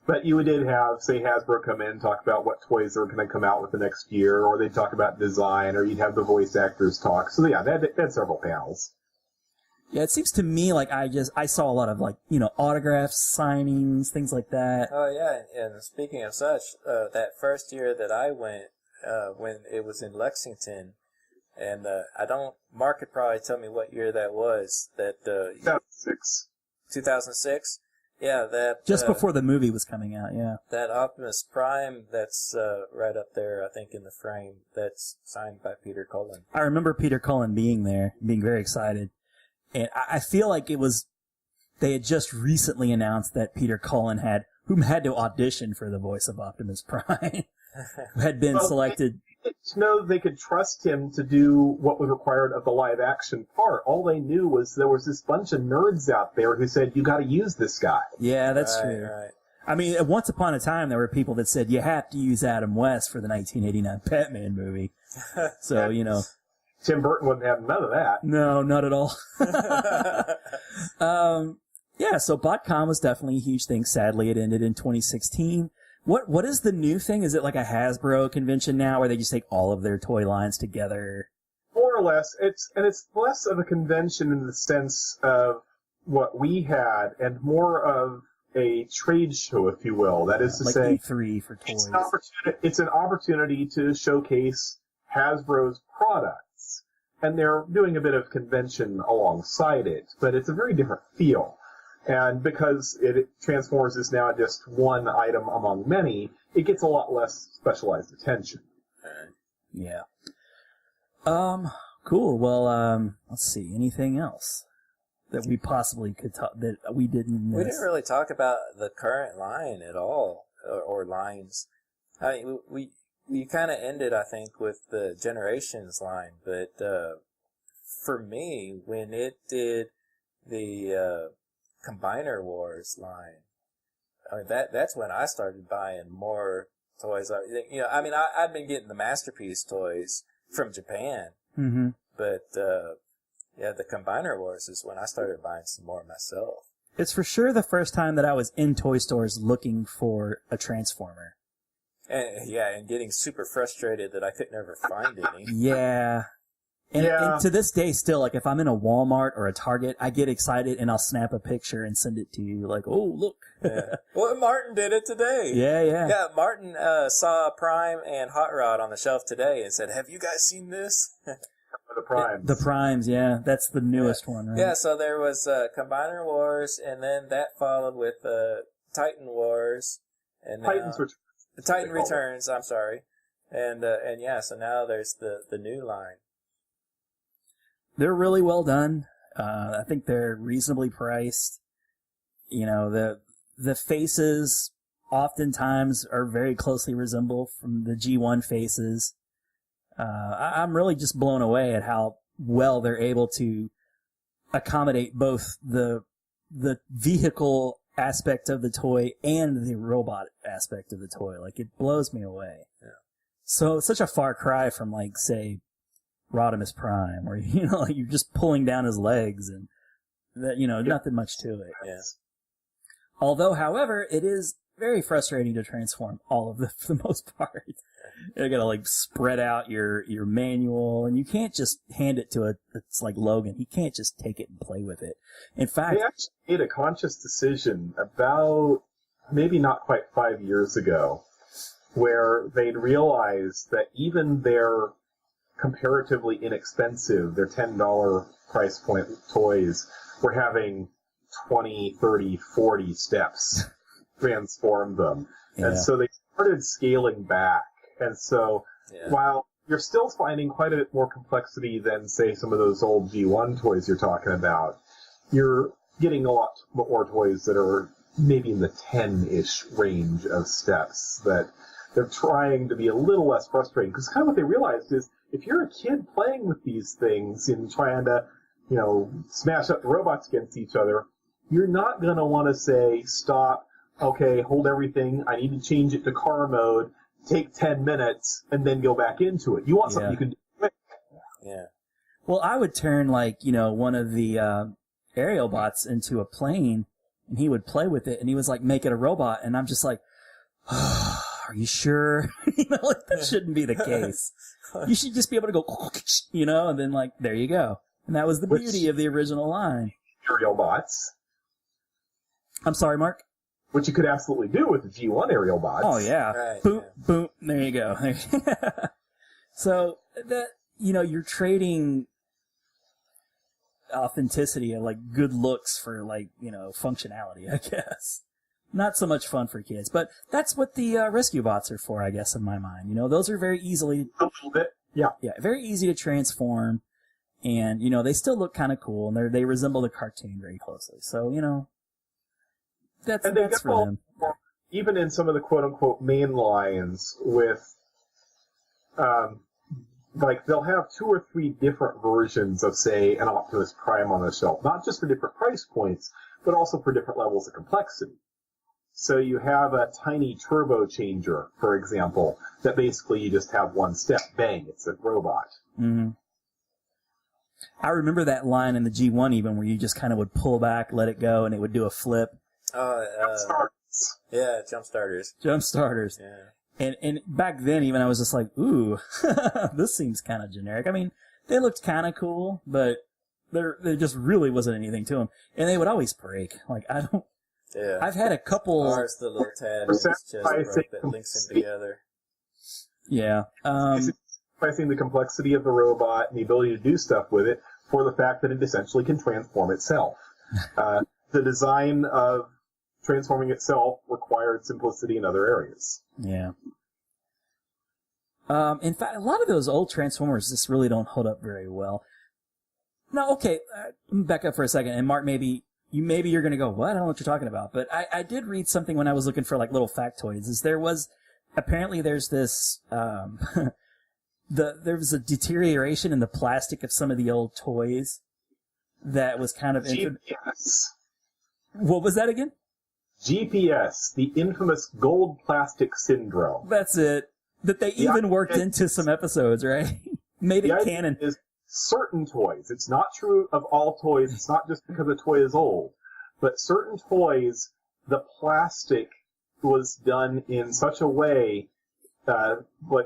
But you did have, say, Hasbro come in and talk about what toys are going to come out with the next year, or they'd talk about design, or you'd have the voice actors talk. So yeah, they had several panels. Yeah, it seems to me like I saw a lot of autographs, signings, things like that. Oh yeah, and speaking of such, that first year that I went, when it was in Lexington, and Mark could probably tell me what year that was. 2006. 2006? Yeah, that... Just before the movie was coming out, yeah. That Optimus Prime that's right up there, I think, in the frame, that's signed by Peter Cullen. I remember Peter Cullen being there, being very excited. And I feel like they had just recently announced that Peter Cullen had to audition for the voice of Optimus Prime, who had been selected. To know they could trust him to do what was required of the live action part. All they knew was there was this bunch of nerds out there who said, you got to use this guy. Yeah, that's true. Right. I mean, once upon a time, there were people that said, you have to use Adam West for the 1989 Batman movie. So, Tim Burton wouldn't have none of that. No, not at all. Yeah, so BotCon was definitely a huge thing. Sadly, it ended in 2016. What is the new thing? Is it like a Hasbro convention now where they just take all of their toy lines together? More or less. It's less of a convention in the sense of what we had and more of a trade show, if you will. That is to like say, E3 for toys. It's an opportunity to showcase Hasbro's products. And they're doing a bit of convention alongside it, but it's a very different feel. And because Transformers is now just one item among many, it gets a lot less specialized attention. Yeah. Cool. Well, let's see. Anything else that we possibly could talk that we didn't miss? We didn't really talk about the current line at all, or lines. we kind of ended, I think, with the Generations line, but for me, when it did the Combiner Wars line, I mean that's when I started buying more toys. You know, I mean, I've been getting the Masterpiece toys from Japan, Mm-hmm. but yeah, the Combiner Wars is when I started buying some more myself. It's for sure the first time that I was in toy stores looking for a Transformer. And, yeah, and getting super frustrated that I could never find any. Yeah. And to this day, still, like, if I'm in a Walmart or a Target, I get excited and I'll snap a picture and send it to you. Like, oh, look. Yeah. Well, Martin did it today. Yeah. Yeah, Martin saw Prime and Hot Rod on the shelf today and said, "Have you guys seen this?" The Primes. The Primes, yeah. That's the newest one, right? Yeah, so there was Combiner Wars, and then that followed with Titan Wars. And Titans Returns. Titan Returns, I'm sorry. And yeah, so now there's the new line. They're really well done. I think they're reasonably priced. You know, the faces oftentimes are very closely resemble from the G1 faces. I'm really just blown away at how well they're able to accommodate both the vehicle aspect of the toy and the robot aspect of the toy. Like, it blows me away. Yeah. So it's such a far cry from, like, say, Rodimus Prime, where, you know, like, you're just pulling down his legs and that, you know, nothing much to it. Yeah. Although, however, it is very frustrating to transform all of them for the most part. You gotta, like, spread out your manual, and you can't just hand it to it's like Logan. He can't just take it and play with it. In fact, They actually made a conscious decision about maybe not quite 5 years ago, where they'd realized that even their comparatively inexpensive, their $10 price point toys were having 20, 30, 40 steps transform them. Yeah. And so they started scaling back. And so while you're still finding quite a bit more complexity than, say, some of those old G1 toys you're talking about, you're getting a lot more toys that are maybe in the 10-ish range of steps that they're trying to be a little less frustrating. Because kind of what they realized is if you're a kid playing with these things and trying to, you know, smash up the robots against each other, you're not going to want to say, stop, okay, hold everything, I need to change it to car mode, take 10 minutes, and then go back into it. You want something you can do quick. Yeah. well, I would turn, like, you know, one of the aerial bots into a plane, and he would play with it, and he was like, make it a robot, and I'm just like, oh, are you sure? You know, like, that shouldn't be the case. You should just be able to go, you know, and then, like, there you go. And that was the beauty of the original line. Aerial bots. I'm sorry, Mark? Which you could absolutely do with the G1 aerial bots. Oh, yeah. Right, Boom, boom, there you go. So, that, you know, you're trading authenticity and, like, good looks for, like, you know, functionality, I guess. Not so much fun for kids, but that's what the rescue bots are for, I guess, in my mind. You know, those are very easily... A little bit, yeah. Yeah, very easy to transform, and, you know, they still look kind of cool, and they resemble the cartoon very closely. So, you know, that's for them. Even in some of the quote-unquote main lines with, like, they'll have 2 or 3 different versions of, say, an Optimus Prime on the shelf, not just for different price points, but also for different levels of complexity. So you have a tiny turbo changer, for example, that basically you just have one step, bang, it's a robot. Mm-hmm. I remember that line in the G1 even where you just kind of would pull back, let it go, and it would do a flip. Yeah, jump starters. Jump starters. Yeah. And back then even I was just like, ooh, this seems kind of generic. I mean, they looked kind of cool, but there just really wasn't anything to them. And they would always break. Like, I don't... Yeah. I've had a couple... Ours, the little tab in his chest broke that links them together. Yeah. Sacrificing the complexity of the robot and the ability to do stuff with it for the fact that it essentially can transform itself. The design of transforming itself required simplicity in other areas. Yeah. In fact, a lot of those old Transformers just really don't hold up very well. No, okay, let me back up for a second, and Mark, maybe you're going to go, what? I don't know what you're talking about. But I did read something when I was looking for, like, little factoids, is there was apparently there's this, there was a deterioration in the plastic of some of the old toys that was kind of... GPS. What was that again? GPS, the infamous gold plastic syndrome. That's it. That they even worked into some episodes, right? Made it canon. Is certain toys. It's not true of all toys. It's not just because a toy is old. But certain toys, the plastic was done in such a way,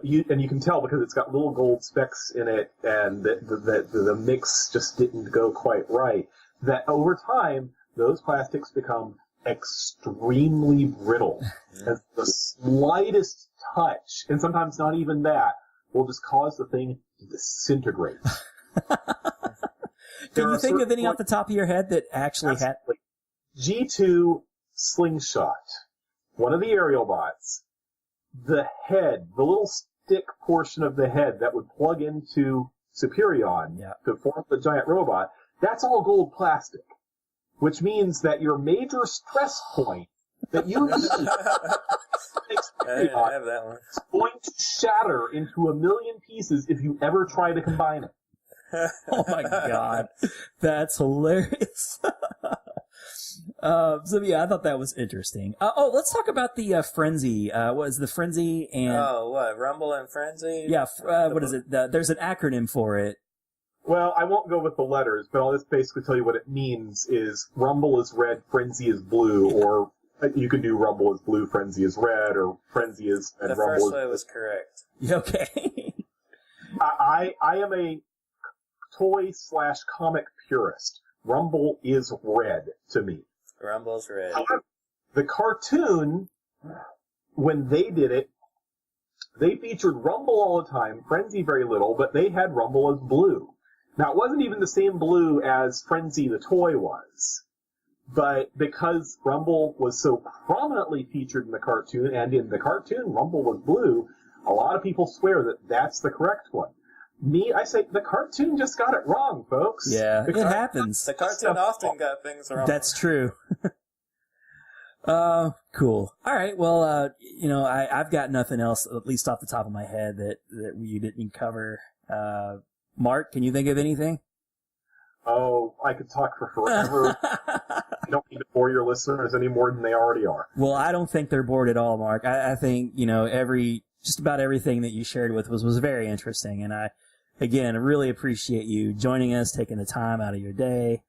you can tell because it's got little gold specks in it, and the mix just didn't go quite right, that over time, those plastics become extremely brittle. And the slightest touch, and sometimes not even that, will just cause the thing to disintegrate. Can you think of any off the top of your head that actually had... G2 Slingshot, one of the aerial bots, the head, the little stick portion of the head that would plug into Superion to form the giant robot, that's all gold plastic. Which means that your major stress point that you need I have that one. is going to shatter into a million pieces if you ever try to combine it. Oh my god. That's hilarious. So yeah, I thought that was interesting. Let's talk about the Frenzy. What is the Frenzy and... Oh, what? Rumble and Frenzy? Yeah, what is it? There's an acronym for it. Well, I won't go with the letters, but I'll just basically tell you what it means is Rumble is red, Frenzy is blue, or you can do Rumble is blue, Frenzy is red, or Frenzy is and the Rumble first way was correct. Okay. I am a toy/comic purist. Rumble is red to me. Rumble's red. However, the cartoon, when they did it, they featured Rumble all the time, Frenzy very little, but they had Rumble as blue. Now, it wasn't even the same blue as Frenzy the toy was. But because Rumble was so prominently featured in the cartoon, and in the cartoon Rumble was blue, a lot of people swear that that's the correct one. Me, I say the cartoon just got it wrong, folks. Yeah, it happens. The cartoon often got things wrong. That's true. Cool. All right. Well, I've got nothing else, at least off the top of my head, that you didn't cover. Mark, can you think of anything? Oh, I could talk for forever. I don't need to bore your listeners any more than they already are. Well, I don't think they're bored at all, Mark. I think, just about everything that you shared with was very interesting. And I, again, really appreciate you joining us, taking the time out of your day,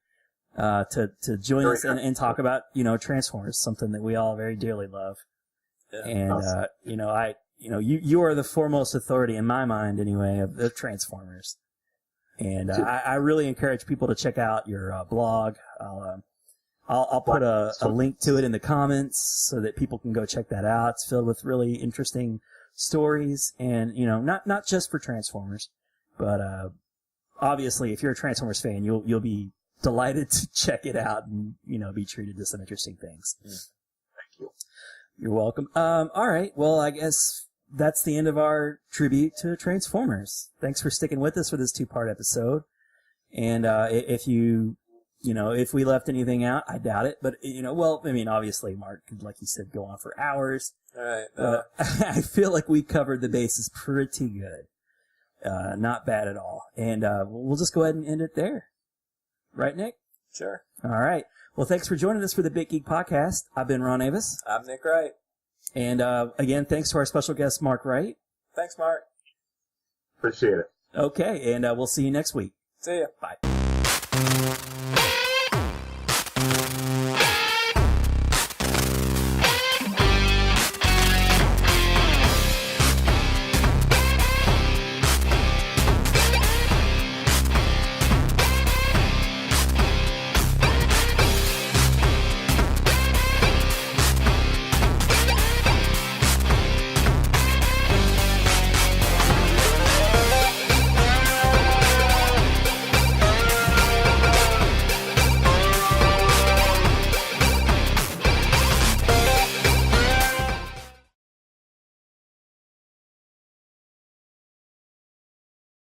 to join us and talk about, Transformers, something that we all very dearly love. Yeah. And, awesome. You are the foremost authority in my mind, anyway, of Transformers. And I really encourage people to check out your blog. I'll put a link to it in the comments so that people can go check that out. It's filled with really interesting stories, and not just for Transformers, but obviously, if you're a Transformers fan, you'll be delighted to check it out and be treated to some interesting things. Yeah. Thank you. You're welcome. All right. Well, I guess that's the end of our tribute to Transformers. Thanks for sticking with us for this 2-part episode. And if if we left anything out, I doubt it. But obviously, Mark could, like you said, go on for hours. All right. I feel like we covered the bases pretty good. Not bad at all. And we'll just go ahead and end it there. Right, Nick? Sure. All right. Well, thanks for joining us for the BitGeek podcast. I've been Ron Avis. I'm Nick Wright. And again, thanks to our special guest, Mark Wright. Thanks, Mark. Appreciate it. Okay, and we'll see you next week. See ya. Bye.